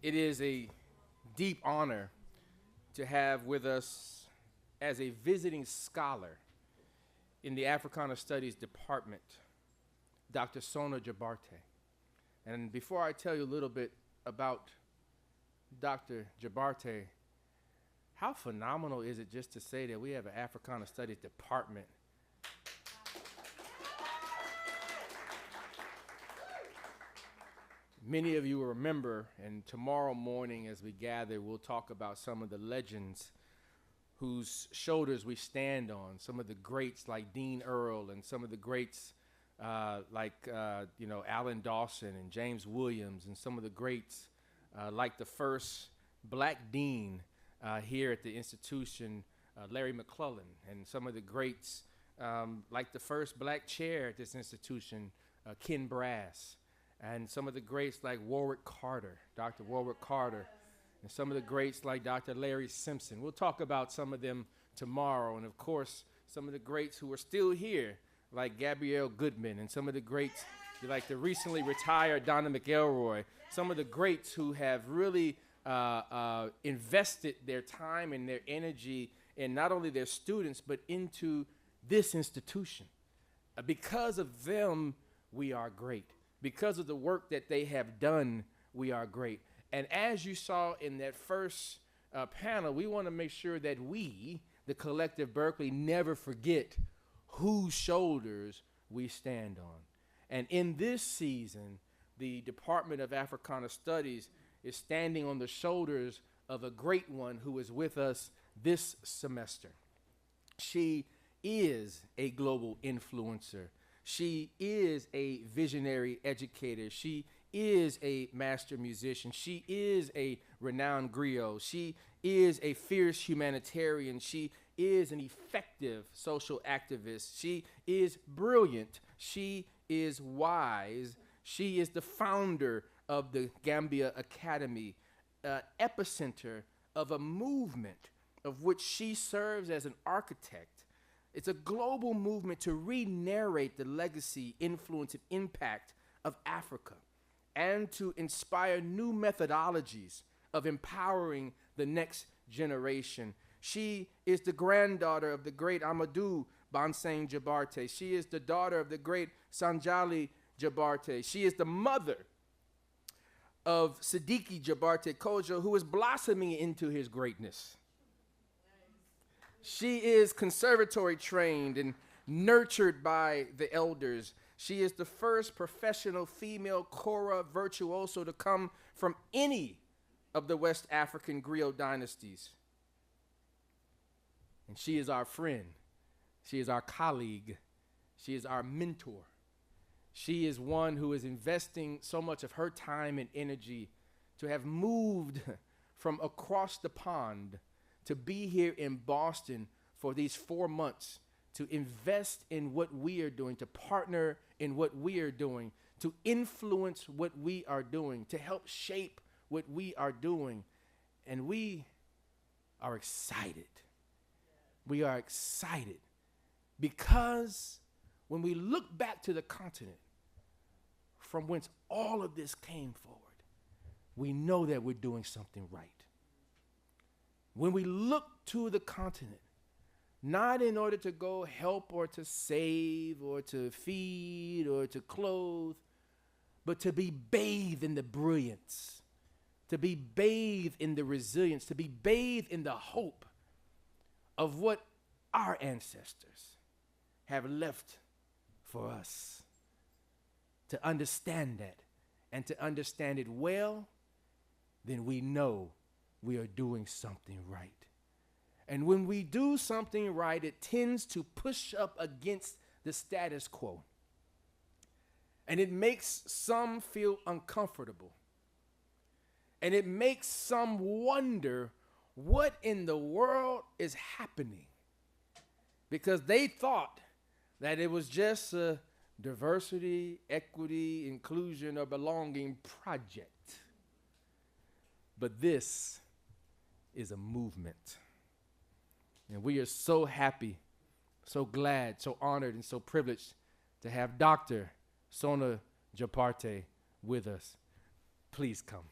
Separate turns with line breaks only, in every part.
It is a deep honor to have with us as a visiting scholar in the Africana Studies Department, Dr. Sona Jobarteh. And before I tell you a little bit about Dr. Jobarteh, how phenomenal is it just to say that we have an Africana Studies Department? Many of you will remember, and tomorrow morning as we gather, we'll talk about some of the legends whose shoulders we stand on, some of the greats like Dean Earl and some of the greats like Alan Dawson and James Williams, and some of the greats like the first black dean here at the institution, Larry McClellan, and some of the greats like the first black chair at this institution, Ken Brass, and some of the greats like Warwick Carter, Dr. Warwick Carter, and some of the greats like Dr. Larry Simpson. We'll talk about some of them tomorrow, and of course, some of the greats who are still here, like Gabrielle Goodman, and some of the greats like the recently retired Donna McElroy, some of the greats who have really invested their time and their energy in not only their students, but into this institution. Because of them, we are great. Because of the work that they have done, we are great. And as you saw in that first panel, we want to make sure that we, the collective Berkeley, never forget whose shoulders we stand on. And in this season, the Department of Africana Studies is standing on the shoulders of a great one who is with us this semester. She is a global influencer. She is a visionary educator. She is a master musician. She is a renowned griot. She is a fierce humanitarian. She is an effective social activist. She is brilliant. She is wise. She is the founder of the Gambia Academy, epicenter of a movement of which she serves as an architect. It's a global movement to re-narrate the legacy, influence, and impact of Africa, and to inspire new methodologies of empowering the next generation. She is the granddaughter of the great Amadou Banseng Jobarteh. She is the daughter of the great Sanjali Jobarteh. She is the mother of Siddiqui Jobarteh Kojo, who is blossoming into his greatness. She is conservatory trained and nurtured by the elders. She is the first professional female kora virtuoso to come from any of the West African griot dynasties. And she is our friend. She is our colleague. She is our mentor. She is one who is investing so much of her time and energy to have moved from across the pond to be here in Boston for these 4 months, to invest in what we are doing, to partner in what we are doing, to influence what we are doing, to help shape what we are doing. And we are excited. We are excited because when we look back to the continent from whence all of this came forward, we know that we're doing something right. When we look to the continent, not in order to go help or to save or to feed or to clothe, but to be bathed in the brilliance, to be bathed in the resilience, to be bathed in the hope of what our ancestors have left for us. To understand that and to understand it well, then we know we are doing something right. And when we do something right, it tends to push up against the status quo. And it makes some feel uncomfortable. And it makes some wonder what in the world is happening. Because they thought that it was just a diversity, equity, inclusion, or belonging project. But this is a movement. And we are so happy, so glad, so honored, and so privileged to have Dr. Sona Jobarteh with us. Please come.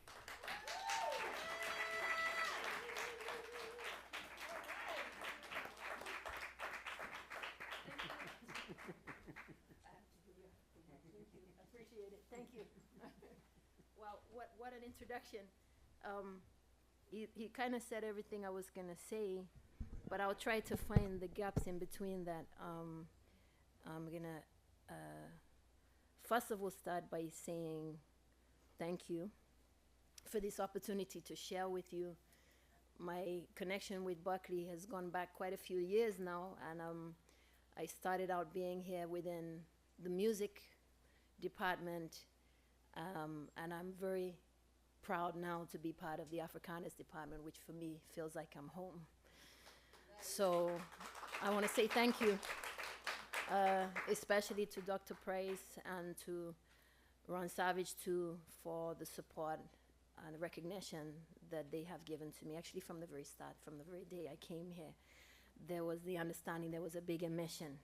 Thank you. Well, what an introduction. He kind of said everything I was going to say, but I'll try to find the gaps in between that. I'm going to, first of all, start by saying thank you for this opportunity to share with you. My connection with Berkeley has gone back quite a few years now, and I started out being here within the music department, and I'm very proud now to be part of the Africanist department, which for me feels like I'm home. So I want to say thank you, especially to Dr. Price and to Ron Savage too, for the support and the recognition that they have given to me. Actually, from the very start, from the very day I came here, there was the understanding there was a bigger mission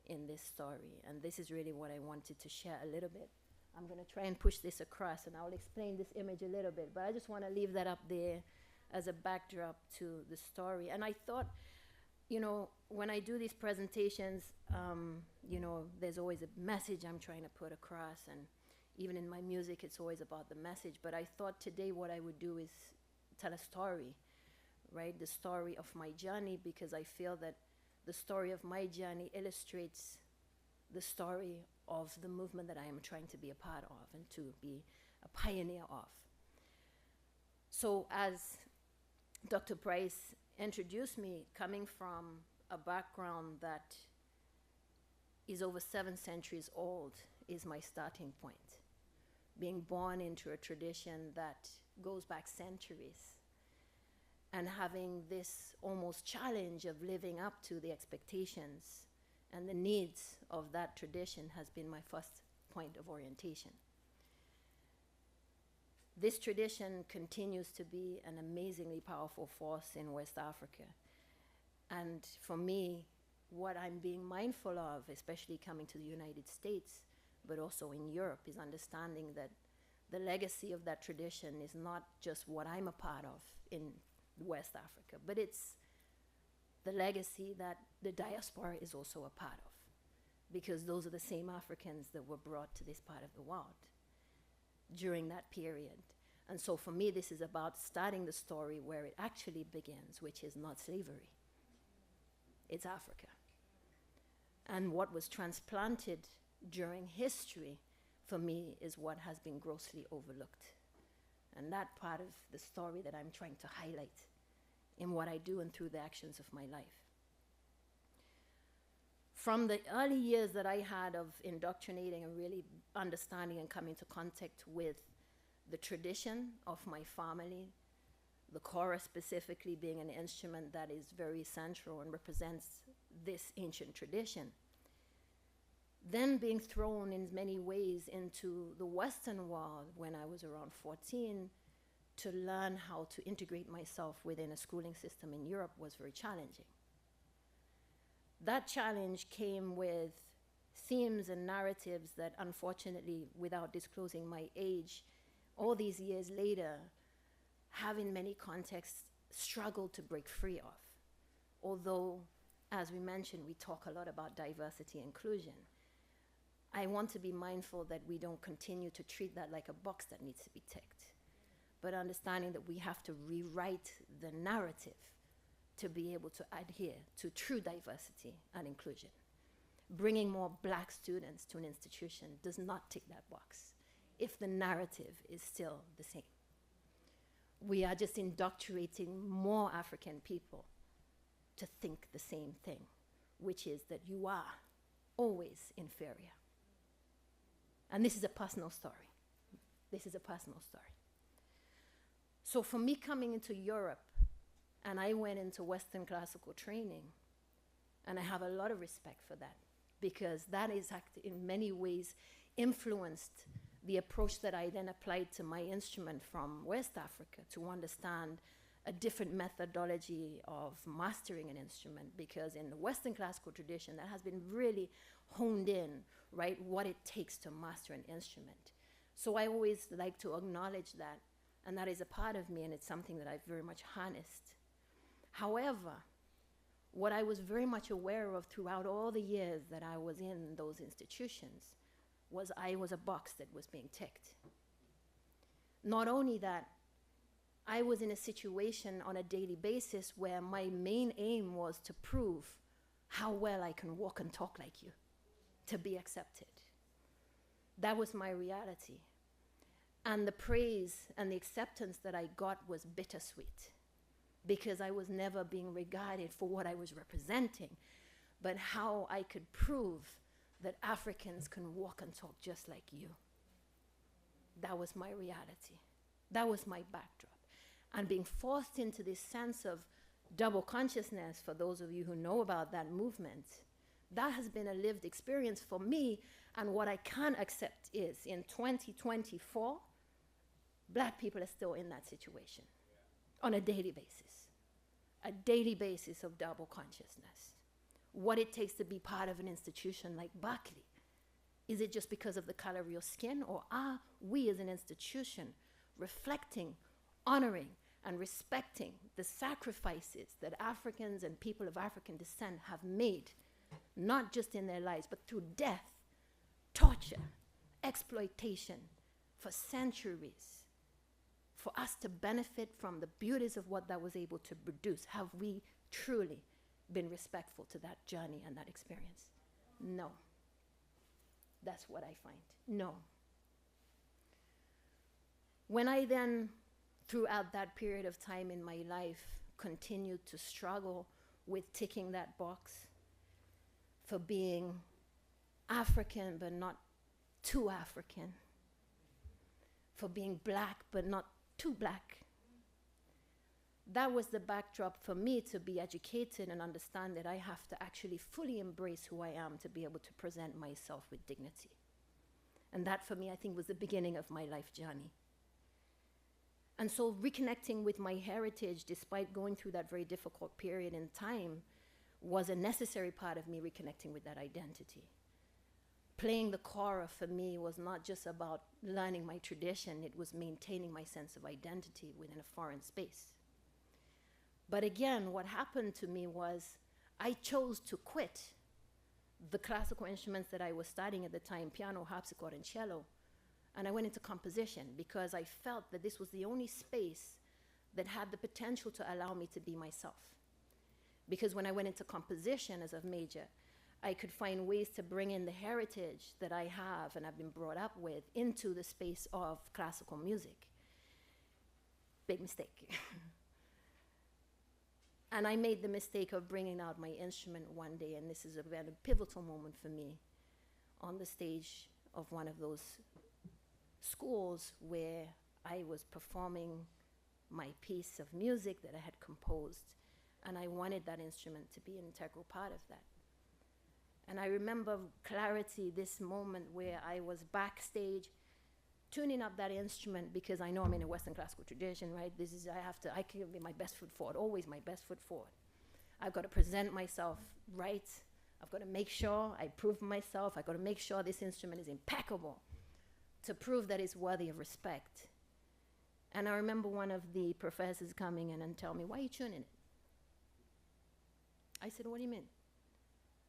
in this story, and this is really what I wanted to share a little bit. I'm going to try and push this across, and I'll explain this image a little bit, but I just want to leave that up there as a backdrop to the story. And I thought, you know, when I do these presentations, you know, there's always a message I'm trying to put across, and even in my music, it's always about the message. But I thought today what I would do is tell a story, right? The story of my journey, because I feel that the story of my journey illustrates the story of the movement that I am trying to be a part of and to be a pioneer of. So as Dr. Price introduced me, coming from a background that is over 7 centuries old is my starting point. Being born into a tradition that goes back centuries, and having this almost challenge of living up to the expectations and the needs of that tradition has been my first point of orientation. This tradition continues to be an amazingly powerful force in West Africa. And for me, what I'm being mindful of, especially coming to the United States, but also in Europe, is understanding that the legacy of that tradition is not just what I'm a part of in West Africa, but it's the legacy that the diaspora is also a part of, because those are the same Africans that were brought to this part of the world during that period. And so for me, this is about starting the story where it actually begins, which is not slavery. It's Africa. And what was transplanted during history, for me, is what has been grossly overlooked. And that part of the story that I'm trying to highlight in what I do and through the actions of my life. From the early years that I had of indoctrinating and really understanding and coming into contact with the tradition of my family, the chorus specifically being an instrument that is very central and represents this ancient tradition, then being thrown in many ways into the Western world when I was around 14 to learn how to integrate myself within a schooling system in Europe was very challenging. That challenge came with themes and narratives that, unfortunately, without disclosing my age, all these years later, have in many contexts struggled to break free of. Although, as we mentioned, we talk a lot about diversity and inclusion. I want to be mindful that we don't continue to treat that like a box that needs to be ticked, but understanding that we have to rewrite the narrative to be able to adhere to true diversity and inclusion. Bringing more Black students to an institution does not tick that box if the narrative is still the same. We are just indoctrinating more African people to think the same thing, which is that you are always inferior. And this is a personal story. This is a personal story. So for me coming into Europe, and I went into Western classical training, and I have a lot of respect for that, because that is in many ways influenced the approach that I then applied to my instrument from West Africa to understand a different methodology of mastering an instrument, because in the Western classical tradition, that has been really honed in, right, what it takes to master an instrument. So I always like to acknowledge that, and that is a part of me, and it's something that I've very much harnessed. However, what I was very much aware of throughout all the years that I was in those institutions was I was a box that was being ticked. Not only that, I was in a situation on a daily basis where my main aim was to prove how well I can walk and talk like you, to be accepted. That was my reality. And the praise and the acceptance that I got was bittersweet, because I was never being regarded for what I was representing, but how I could prove that Africans can walk and talk just like you. That was my reality. That was my backdrop. And being forced into this sense of double consciousness, for those of you who know about that movement, that has been a lived experience for me. And what I can accept is, in 2024, Black people are still in that situation on a daily basis of double consciousness. What it takes to be part of an institution like Berkeley. Is it just because of the color of your skin, or are we as an institution reflecting, honoring, and respecting the sacrifices that Africans and people of African descent have made, not just in their lives, but through death, torture, exploitation for centuries, for us to benefit from the beauties of what that was able to produce? Have we truly been respectful to that journey and that experience? No. That's what I find. No. When I then, throughout that period of time in my life, continued to struggle with ticking that box for being African but not too African, for being Black but not too Black, that was the backdrop for me to be educated and understand that I have to actually fully embrace who I am to be able to present myself with dignity. And that, for me, I think, was the beginning of my life journey. And so reconnecting with my heritage, despite going through that very difficult period in time, was a necessary part of me reconnecting with that identity. Playing the kora for me was not just about learning my tradition, it was maintaining my sense of identity within a foreign space. But again, what happened to me was I chose to quit the classical instruments that I was studying at the time, piano, harpsichord, and cello, and I went into composition because I felt that this was the only space that had the potential to allow me to be myself. Because when I went into composition as a major, I could find ways to bring in the heritage that I have and I've been brought up with into the space of classical music. Big mistake. And I made the mistake of bringing out my instrument one day, and this is a very pivotal moment for me, on the stage of one of those schools where I was performing my piece of music that I had composed, and I wanted that instrument to be an integral part of that. And I remember clarity this moment where I was backstage tuning up that instrument, because I know I'm in a Western classical tradition, right? I can be my best foot forward, always my best foot forward. I've got to present myself right. I've got to make sure I prove myself. I've got to make sure this instrument is impeccable to prove that it's worthy of respect. And I remember one of the professors coming in and telling me, "Why are you tuning it?" I said, "What do you mean?"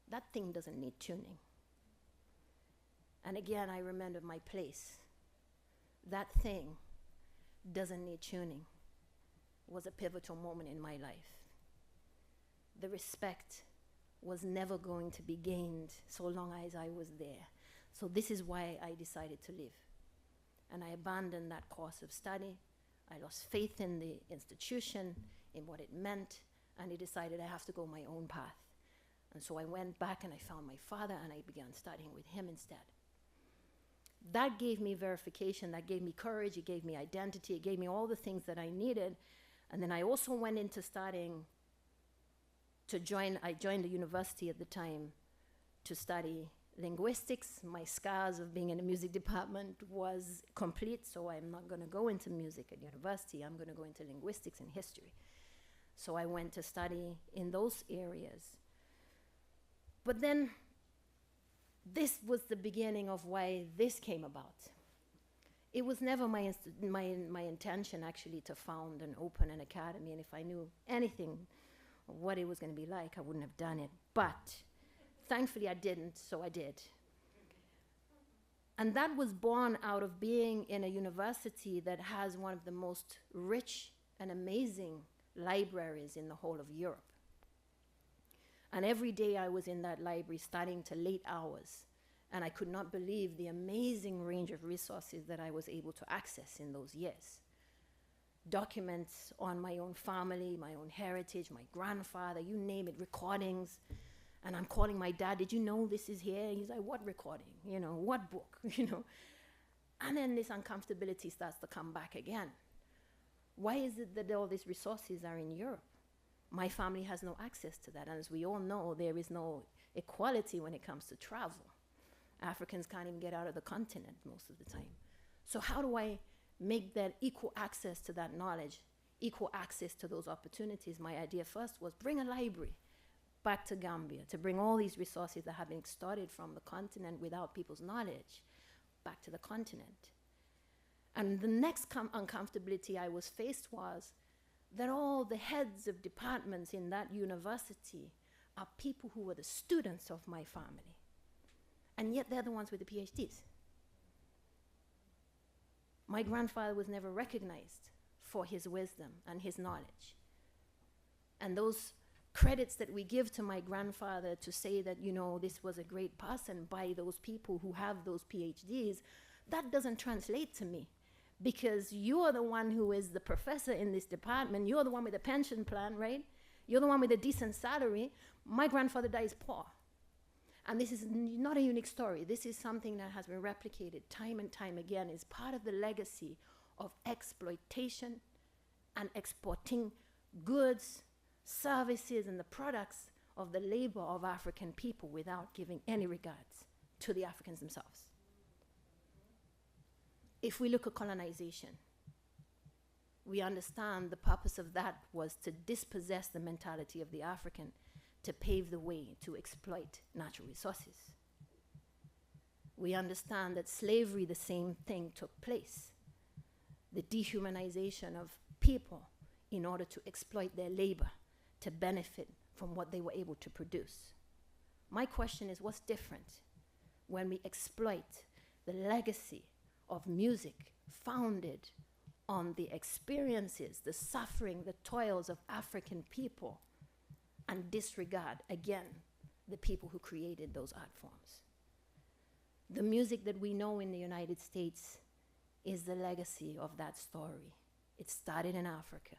"That thing doesn't need tuning." And again, I remember my place. That thing doesn't need tuning was a pivotal moment in my life. The respect was never going to be gained so long as I was there. So this is why I decided to leave. And I abandoned that course of study. I lost faith in the institution, in what it meant, and I decided I have to go my own path. And so I went back and I found my father and I began studying with him instead. That gave me verification, that gave me courage, it gave me identity, it gave me all the things that I needed. And then I also went into I joined the university at the time to study linguistics. My scars of being in the music department was complete, so I'm not going to go into music at university, I'm going to go into linguistics and history. So I went to study in those areas. But then this was the beginning of why this came about. It was never my intention actually to found and open an academy, and if I knew anything of what it was going to be like, I wouldn't have done it. But thankfully I didn't, so I did. And that was born out of being in a university that has one of the most rich and amazing libraries in the whole of Europe. And every day I was in that library studying to late hours, and I could not believe the amazing range of resources that I was able to access in those years. Documents on my own family, my own heritage, my grandfather, you name it, recordings. And I'm calling my dad, did you know this is here? He's like, what recording? You know, what book? You know? And then this uncomfortability starts to come back again. Why is it that all these resources are in Europe? My family has no access to that. And as we all know, there is no equality when it comes to travel. Africans can't even get out of the continent most of the time. So how do I make that equal access to that knowledge, equal access to those opportunities? My idea first was bring a library back to Gambia, to bring all these resources that have been extorted from the continent without people's knowledge back to the continent. And the next uncomfortability I was faced was that all the heads of departments in that university are people who were the students of my family. And yet they're the ones with the PhDs. My grandfather was never recognized for his wisdom and his knowledge. And those credits that we give to my grandfather to say that, you know, this was a great person by those people who have those PhDs, that doesn't translate to me. Because you're the one who is the professor in this department. You're the one with a pension plan, right? You're the one with a decent salary. My grandfather dies poor. And this is not a unique story. This is something that has been replicated time and time again. It's part of the legacy of exploitation and exporting goods, services, and the products of the labor of African people without giving any regards to the Africans themselves. If we look at colonization, we understand the purpose of that was to dispossess the mentality of the African, to pave the way to exploit natural resources. We understand that slavery, the same thing took place. The dehumanization of people in order to exploit their labor, to benefit from what they were able to produce. My question is, what's different when we exploit the legacy of music founded on the experiences, the suffering, the toils of African people, and disregard, again, the people who created those art forms? The music that we know in the United States is the legacy of that story. It started in Africa.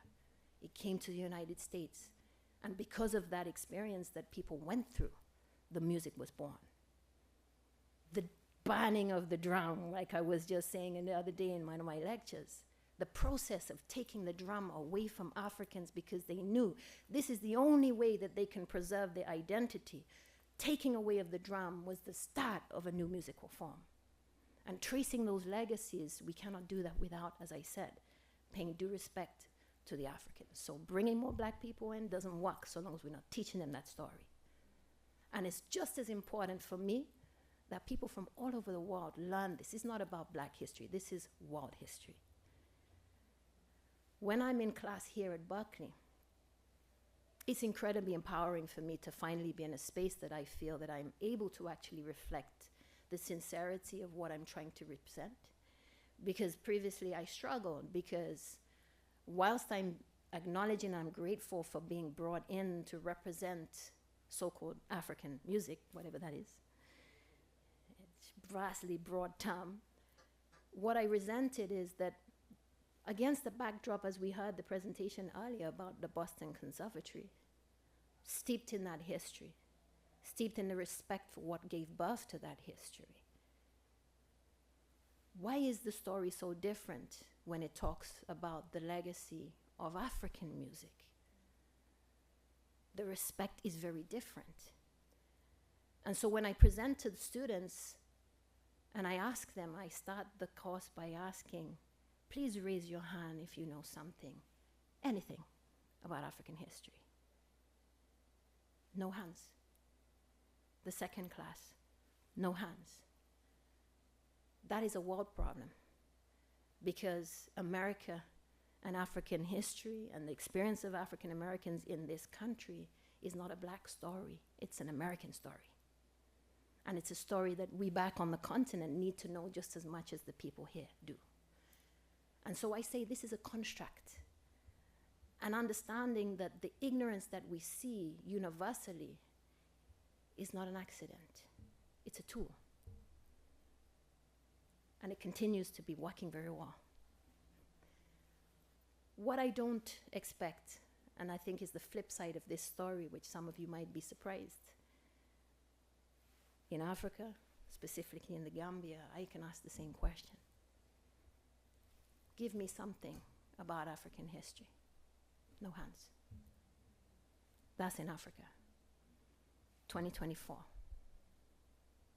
It came to the United States. And because of that experience that people went through, the music was born. The banning of the drum, like I was just saying the other day in one of my lectures, the process of taking the drum away from Africans because they knew this is the only way that they can preserve their identity. Taking away of the drum was the start of a new musical form. And tracing those legacies, we cannot do that without, as I said, paying due respect to the Africans. So bringing more black people in doesn't work so long as we're not teaching them that story. And it's just as important for me that people from all over the world learn this. It's not about black history. This is world history. When I'm in class here at Berkeley, it's incredibly empowering for me to finally be in a space that I feel that I'm able to actually reflect the sincerity of what I'm trying to represent. Because previously I struggled, because whilst I'm acknowledging I'm grateful for being brought in to represent so-called African music, whatever that is, it's a vastly broad term, what I resented is that against the backdrop, as we heard the presentation earlier about the Boston Conservatory, steeped in that history, steeped in the respect for what gave birth to that history. Why is the story so different when it talks about the legacy of African music? The respect is very different. And so when I present to the students and I ask them, I start the course by asking, please raise your hand if you know something, anything about African history. No hands. The second class, no hands. That is a world problem, because America and African history and the experience of African Americans in this country is not a black story, it's an American story. And it's a story that we back on the continent need to know just as much as the people here do. And so I say this is a construct. And understanding that the ignorance that we see universally is not an accident. It's a tool. And it continues to be working very well. What I don't expect, and I think is the flip side of this story, which some of you might be surprised, in Africa, specifically in the Gambia, I can ask the same question. Give me something about African history. No hands. That's in Africa. 2024.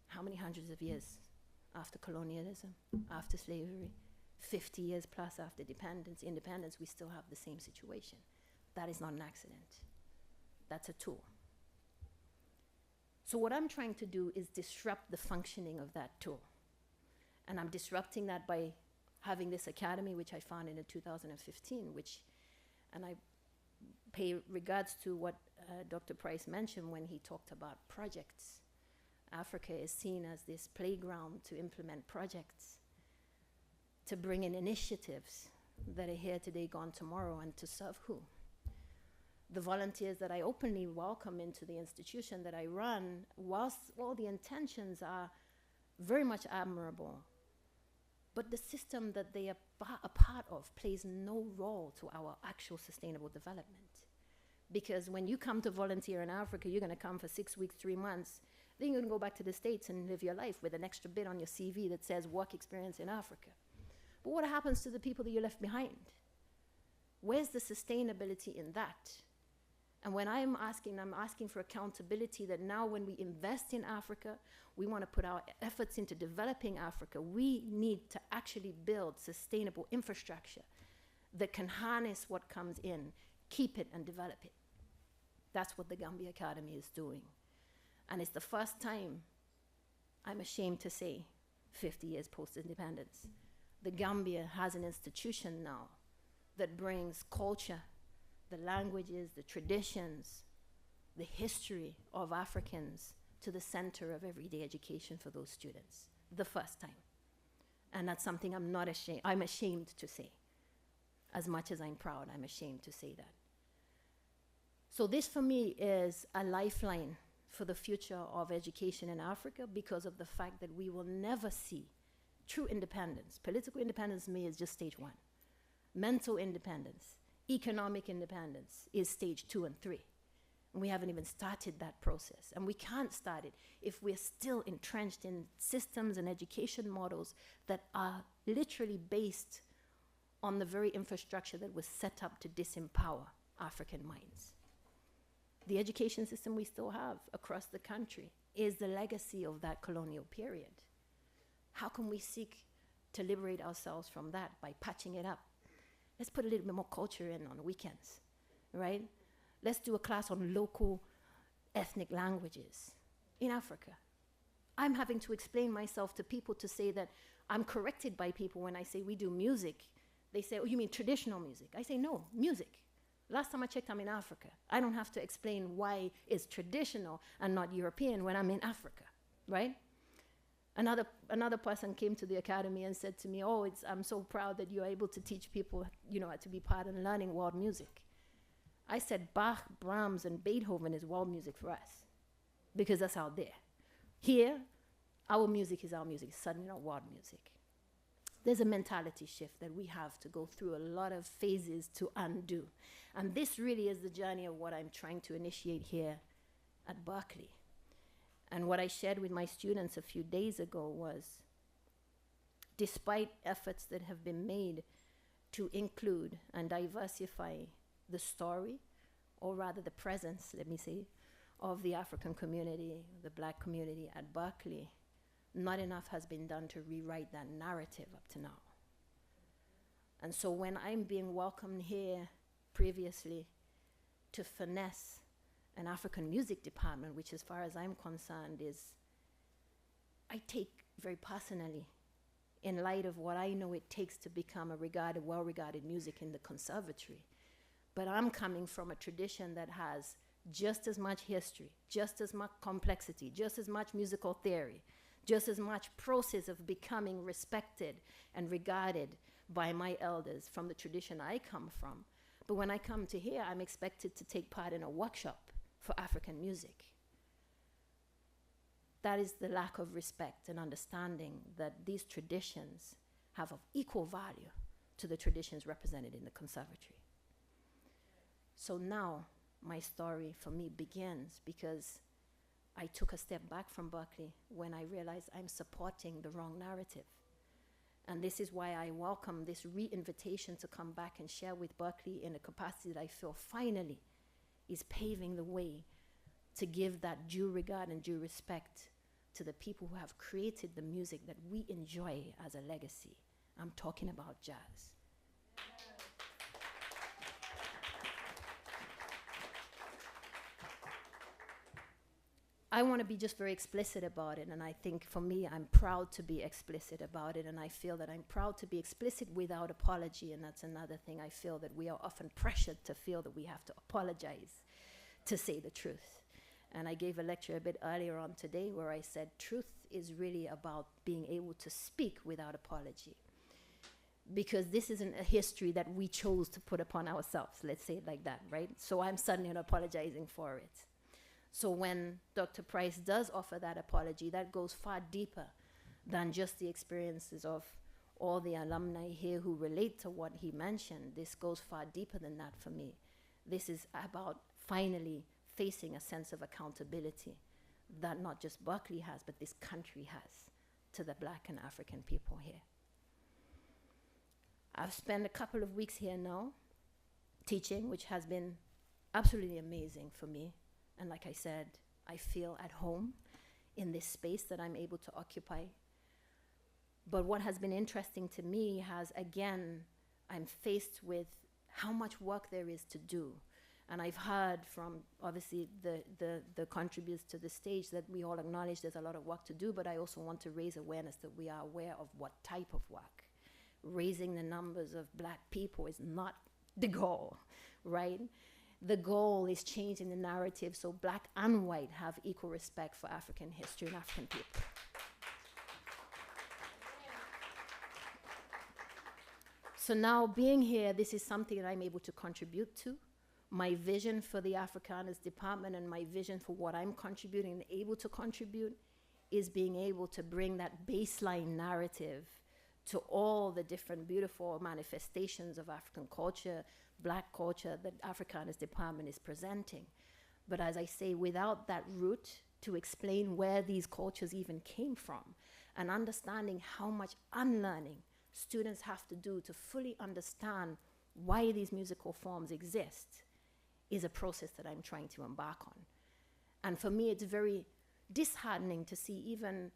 How many hundreds of years after colonialism, after slavery, 50 years plus after independence, we still have the same situation. That is not an accident. That's a tool. So what I'm trying to do is disrupt the functioning of that tool. And I'm disrupting that by having this academy, which I founded in 2015, and I pay regards to what Dr. Price mentioned when he talked about projects. Africa is seen as this playground to implement projects, to bring in initiatives that are here today, gone tomorrow, and to serve who? The volunteers that I openly welcome into the institution that I run, whilst all the intentions are very much admirable, but the system that they are a part of plays no role to our actual sustainable development. Because when you come to volunteer in Africa, you're going to come for 6 weeks, 3 months, then you're going to go back to the States and live your life with an extra bit on your CV that says work experience in Africa. But what happens to the people that you left behind? Where's the sustainability in that? And when I'm asking for accountability that now when we invest in Africa, we want to put our efforts into developing Africa. We need to actually build sustainable infrastructure that can harness what comes in, keep it and develop it. That's what the Gambia Academy is doing. And it's the first time, I'm ashamed to say, 50 years post-independence, the Gambia has an institution now that brings culture, the languages, the traditions, the history of Africans to the center of everyday education for those students, the first time. And that's something I'm ashamed to say. As much as I'm proud, I'm ashamed to say that. So this for me is a lifeline for the future of education in Africa because of the fact that we will never see true independence. Political independence to me is just stage 1. Mental independence, economic independence is stage 2 and 3. And we haven't even started that process. And we can't start it if we're still entrenched in systems and education models that are literally based on the very infrastructure that was set up to disempower African minds. The education system we still have across the country is the legacy of that colonial period. How can we seek to liberate ourselves from that? By patching it up. Let's put a little bit more culture in on weekends, right? Let's do a class on local ethnic languages in Africa. I'm having to explain myself to people to say that I'm corrected by people when I say we do music. They say, oh, you mean traditional music? I say, no, music. Last time I checked, I'm in Africa. I don't have to explain why it's traditional and not European when I'm in Africa, right? Another person came to the academy and said to me, oh, I'm so proud that you're able to teach people, to be part of learning world music. I said Bach, Brahms, and Beethoven is world music for us because that's out there. Here, our music is our music, it's suddenly not world music. There's a mentality shift that we have to go through a lot of phases to undo. And this really is the journey of what I'm trying to initiate here at Berkeley. And what I shared with my students a few days ago was, despite efforts that have been made to include and diversify the story, or rather the presence, let me say, of the African community, the Black community at Berkeley, not enough has been done to rewrite that narrative up to now. And so when I'm being welcomed here previously to finesse an African music department, which as far as I'm concerned I take very personally in light of what I know it takes to become a well-regarded music in the conservatory. But I'm coming from a tradition that has just as much history, just as much complexity, just as much musical theory, just as much process of becoming respected and regarded by my elders from the tradition I come from. But when I come to here, I'm expected to take part in a workshop for African music. That is the lack of respect and understanding that these traditions have of equal value to the traditions represented in the conservatory. So now my story for me begins because I took a step back from Berkeley when I realized I'm supporting the wrong narrative. And this is why I welcome this re-invitation to come back and share with Berkeley in a capacity that I feel finally is paving the way to give that due regard and due respect to the people who have created the music that we enjoy as a legacy. I'm talking about jazz. I want to be just very explicit about it, and I think for me, I'm proud to be explicit about it, and I feel that I'm proud to be explicit without apology, and that's another thing. I feel that we are often pressured to feel that we have to apologize to say the truth. And I gave a lecture a bit earlier on today where I said truth is really about being able to speak without apology. Because this isn't a history that we chose to put upon ourselves, let's say it like that, right? So I'm suddenly not apologizing for it. So when Dr. Price does offer that apology, that goes far deeper than just the experiences of all the alumni here who relate to what he mentioned. This goes far deeper than that for me. This is about finally facing a sense of accountability that not just Berkeley has, but this country has to the Black and African people here. I've spent a couple of weeks here now teaching, which has been absolutely amazing for me. And like I said, I feel at home in this space that I'm able to occupy. But what has been interesting to me has, again, I'm faced with how much work there is to do. And I've heard from, obviously, the contributors to the stage that we all acknowledge there's a lot of work to do, but I also want to raise awareness that we are aware of what type of work. Raising the numbers of Black people is not the goal, right? The goal is changing the narrative so Black and white have equal respect for African history and African people. So now being here, this is something that I'm able to contribute to. My vision for the Africaners department and my vision for what I'm contributing and able to contribute is being able to bring that baseline narrative to all the different beautiful manifestations of African culture, Black culture that Africaners department is presenting. But as I say, without that root to explain where these cultures even came from and understanding how much unlearning students have to do to fully understand why these musical forms exist is a process that I'm trying to embark on. And for me, it's very disheartening to see even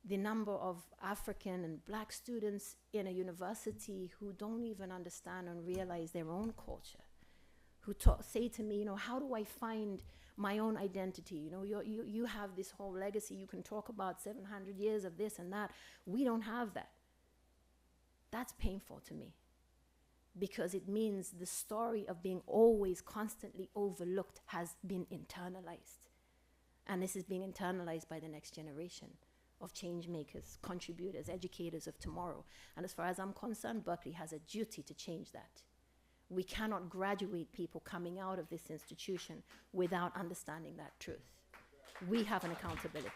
the number of African and Black students in a university who don't even understand and realize their own culture, who say to me, how do I find my own identity? You have this whole legacy. You can talk about 700 years of this and that. We don't have that. That's painful to me because it means the story of being always constantly overlooked has been internalized. And this is being internalized by the next generation of change makers, contributors, educators of tomorrow. And as far as I'm concerned, Berkeley has a duty to change that. We cannot graduate people coming out of this institution without understanding that truth. We have an accountability.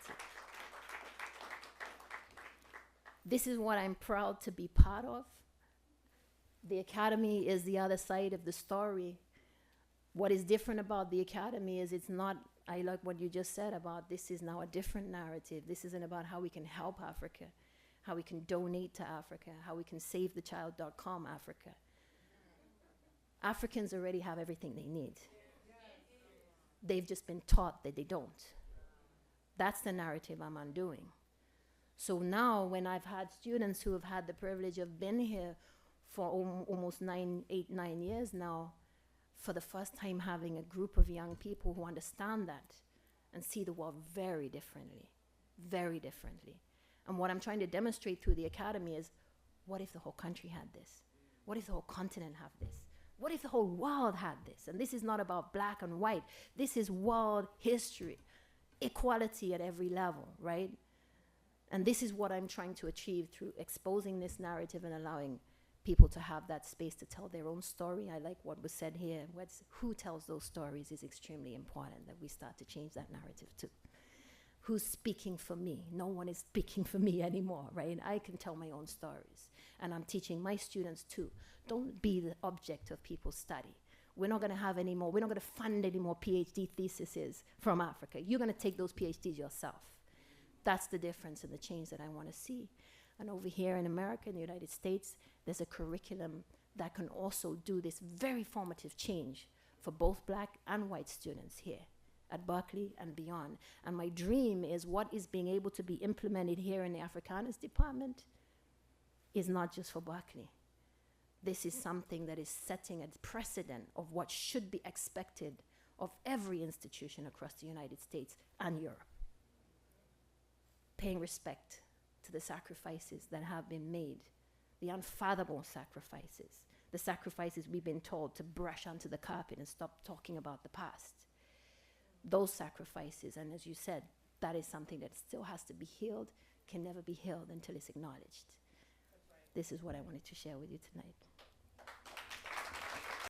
This is what I'm proud to be part of. The Academy is the other side of the story. What is different about the Academy is it's not, I like what you just said about this is now a different narrative. This isn't about how we can help Africa, how we can donate to Africa, how we can SaveTheChild.com Africa. Africans already have everything they need. They've just been taught that they don't. That's the narrative I'm undoing. So now when I've had students who have had the privilege of being here for almost 9 years now, for the first time having a group of young people who understand that and see the world very differently, very differently. And what I'm trying to demonstrate through the Academy is, what if the whole country had this? What if the whole continent have this? What if the whole world had this? And this is not about black and white. This is world history, equality at every level, right? And this is what I'm trying to achieve through exposing this narrative and allowing people to have that space to tell their own story. I like what was said here. Who tells those stories is extremely important, that we start to change that narrative too. Who's speaking for me? No one is speaking for me anymore, right? I can tell my own stories. And I'm teaching my students too. Don't be the object of people's study. We're not going to have any more, we're not going to fund any more PhD theses from Africa. You're going to take those PhDs yourself. That's the difference and the change that I want to see. And over here in America, in the United States, there's a curriculum that can also do this very formative change for both black and white students here at Berkeley and beyond. And my dream is what is being able to be implemented here in the Africanus department is not just for Berkeley. This is something that is setting a precedent of what should be expected of every institution across the United States and Europe. Paying respect to the sacrifices that have been made, the unfathomable sacrifices, the sacrifices we've been told to brush onto the carpet and stop talking about the past. Those sacrifices, and as you said, that is something that still has to be healed, can never be healed until it's acknowledged. This is what I wanted to share with you tonight.